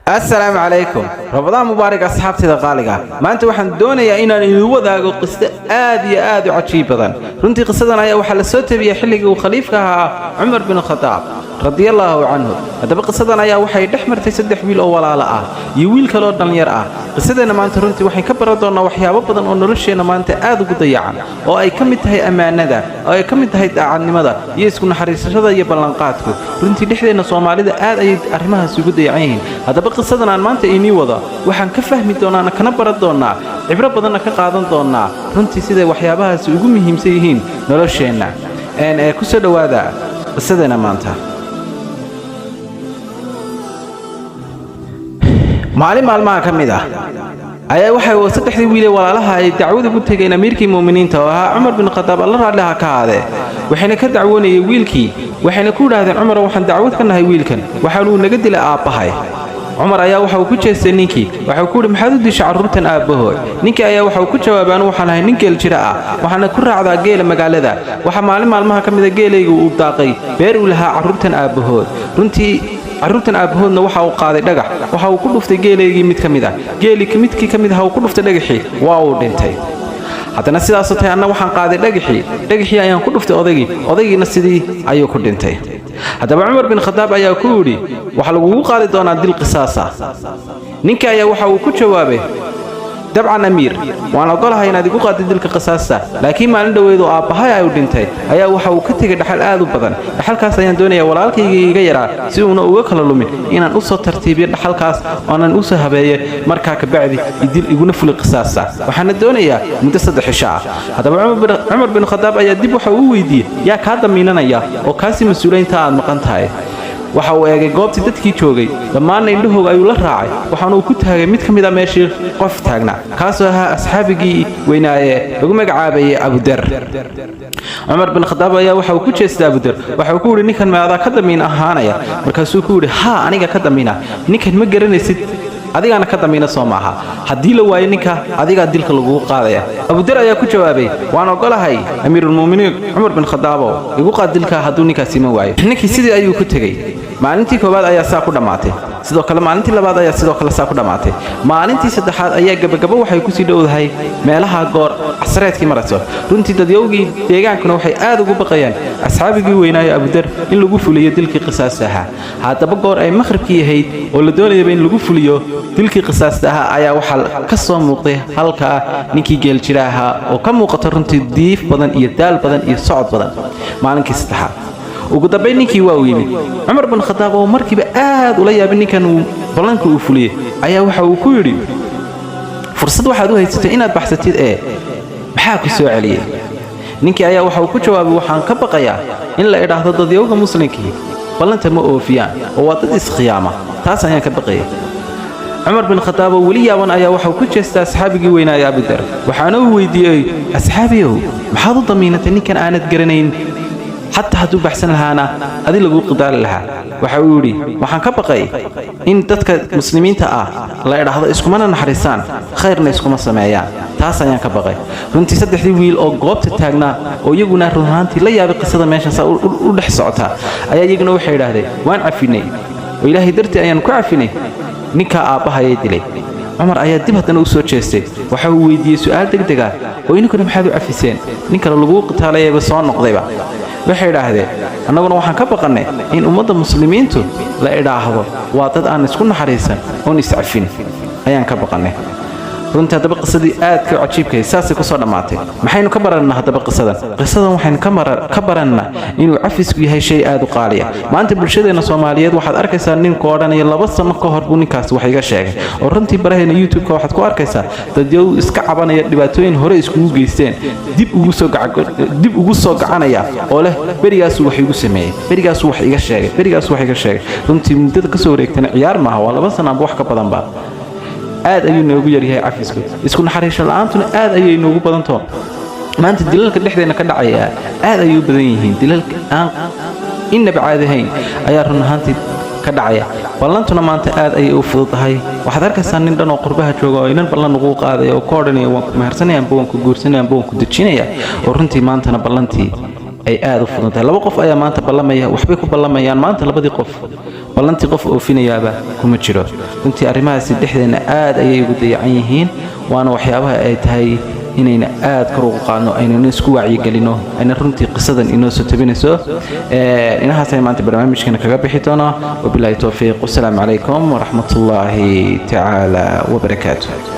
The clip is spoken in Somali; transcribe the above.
السلام عليكم رمضان مبارك أصحابتي الغالية ما أنت وحن دوني إن الوضع قصة آدي عجيبة رنتي قصتنا يا وحل الصوت بيحلق وخليفها عمر بن الخطاب رضي الله عنه هذا بقصتنا يا وحي دحمر في سد حبيل أول على يويل كلور دنيار قصتنا ما أنت رنتي وحي كبر دورنا وحيا بدن أن نرشينا ما أنت قضيعا أو أي كم تهي أمانة ذا أو أي كم تهي عن ماذا يسكن حريص هذا يبلغاتكم رنتي دحدنا صومالي آد أرمها سجود يعين هذا قصدنا أن مانت إني وضع وحن كفهم دونا أنا كنبر دونا عبرة بدنا كقاعدة دونا رنتي سيد وحيابها سيقومهم سيهين نرشينا أن كسر هذا قصدنا مانتها معلم ما كمده أيه وحي وصدق ويلي ولا لها دعوة قلت جينا أميركي مؤمنين توها عمر بن الخطاب الله رضي عنه كهذا وحين كدعوني ويلكي وحين كل هذا عمر وحن دعوت كنا هي ويلكن وحاولوا نجد لأبهاي عمر أيه وحو كتش سنيكي وحو كل محدود شعرتن أبوه نيكي أيه وحو كتش وبانو وحنا نيكي الجراء وحنا كل على جيل مقال ذا وحمالم علمها كم ذا جيل وبطاقي بيروا لها عرتن أبوه رنتي عروتنا أبوهنا وحاو قاضي دقة وحاو كله في جيلي ميت كميدا جيلي كميدا هاو كله في دقحي واو دنتي حتى نسيت أصلتها أنا وحن قاضي دقحي أيام كله في أضيقي نسيدي أيو كل دنتي هذا عمر بن الخطاب أيا كوري وحلو قاضي دونا دي القصاصة نيكا أيا وحاو كل جوابه dabcan amiir waan ogolahay inaad igu qaadid dilka qisaasta laakiin maalin dhaweedo aabahay ay u dhintay ayaa waxa uu ka tagay dhaxal aad u badan dhaxalkaas ayaan doonayaa walaalkayga iga yaraa si uu uga kala lumin inaan u soo tartiibiyo dhaxalkaas oo aan u soo habeeyo markaa ka bacdi idil iguna fuli qisaasta waxaan doonayaa muddo 3 cisho ah hadaba Umar bin Khattab ayaa dib waxa uu weydiiyay yaa ka damiinanaya oo kaasi mas'uuliyiinta aad maqan tahay waxa uu eegay goobtii dadkii joogay dhammaan indhahooda ayuu la raacay waxaana uu ku taagay mid kamid ah meeshii qof taagna kaasoo ahaa asxaabigii weynaaye lagu magacaabay Abu Dar Umar bin Khattab ayaa waxa uu ku jeestay Abu Dar waxa uu ku yiri ninkan maada ka damiin ahaanaya markaasuu ku yiri ha aniga ka damiina ninkan ma garanaysid adigana ka damiina Soomaha hadii la waayo ninka adiga dilka lagu qaadaya Abu Dar ayaa ku jawaabay waan ogolahay Amirul Muuminiin Umar bin Khattab igu qaadilka haduu ninkaasi ma waayo ninkii sidii ayuu ku tagay maalintii koobaad ayaa saa ku dhamaatay sidoo kale maalintii labaad ayaa sidoo kale saa ku dhamaatay maalintii saddexaad ayaa gabagabo waxay ku sii dhowdahay meelaha goor casreedkii maraso runtii dadyowgii deegaankuna waxay aad ugu baqayaan asxaabigii weynaayo Abu Dar in lagu fuliyo dilkii qisaasaha hadaba goor ay maghribkii ahayd oo la doonayay in lagu fuliyo dilkii qisaasaha ayaa waxa ka soo muuqday halka ninkii geel jiraaha oo ka muuqata runtii diif badan iyo daal badan iyo socod badan maalinkii saddexaad ugu dambeyn ninkii waa u yimid Umar bin Khattab oo markiiba aad ula yaabay ninkan uu balanka uu fuliyay ayaa waxa uu ku yiri fursad waxaad u haysatay inaad baxsatid maxaa ku soo celiyay ninkii ayaa waxa uu ku jawaabay waxaan ka baqayaa in la idhaahdo dadyowga muslimkii balanta ma oofiyaan oo waa dad isqiyaama taas ayaan ka baqayay Umar bin Khattab wali yaaban ayaa waxa uu ku jeestay asxaabigii weynaayo Abu Dar waxaana uu weydiiyay asxaabiyow maxaad u damiinatay ninkan aanad garanayn حتى هدو بحسن لهانا هذه لغو قدار لها وحاولي وحان كبقي إن تدك مسلمين تآ لا يرى هذا إسكمنا نحرسان خيرنا إسكما سمايان تاسا يان كبقي رنتي سدح دي ويل أو قوبت التاقنا أو يقونا رهانتي لا يابي قصة ماشان سأولح سعوتها أيا يقنا وحي لهذا وان عفيني وإلهي درتي أيان كو عفيني نكا آبها يدلي عمر ayaa dib hadan u soo jeestay waxa uu weydiiyay su'aal degdeg ah oo inuu maxaad u cafiseen ninka lagu qitaalayba soo noqdayba waxay yiraahdeen annaguna waxaan ka baqanay in ummadda muslimiintu la idhaahdo waa dad aan isku naxariisan oo iscafin ayaan ka baqanay runtii hadaba qisadii aad ka cajiibkay saasi ku soo dhamaatay maxaynu ka baranaa hadaba qisadan waxaan ka baranaa inuu cafisku yahay shay aad u qaali ah maanta bulshadeena Soomaaliyeed waxaad arkaysaa nin koodhanaya 2 sano ka hor buu ninkaas wax iga sheegay oo runtii baraheena YouTube-ka waxaad ku arkaysaa dadyow iska cabanaya dhibaatooyin hore iskugu geysteen dib ugu soo gacanaya oo leh berigaas wax igu sameeyay berigaas wax iga sheegay runtii muddada ka soo wareegtana ciyaar maaha waa 2 sano wax ka badan ba aad ayuu noogu yar yahay cafisku isku naxariis la'aantuna aad ayay noogu badanto maanta dilalka dhexdeena ka dhacaya aad ayuu badan yihiin dilalka aan inaba caadahayn ayaa run ahaantii ka dhacaya ballantuna maanta aad ayay u fududahay waxaad arkaysaa nin dhan oo qurbaha jooga oo inaan ballan ugu qaaday oo koodhanaya waan ku mehersanayaan baan ku guursanayaan baan ku dejinaya oo runtii maantana ballantii ay aad u fudan tahay laba qof ayaa maanta ballamaya waxbay ku ballamayaan maanta labadii qof ballantii qof oofinayaaba kuma jiro runtii arrimahaasi dhexdeena aad ayay ugu dayacan yihiin waana waxyaabaha ay tahay inayna aad kor ugu qaadno aynana isku wacyigelino ayna runtii qisadan inoo soo tabinayso inahaasay maanta barnaamijkana kaga bixi doonaa wabilaahi towfiiq wasalaamu calaykum waraxmatullaahi tacaala wabarakaatuh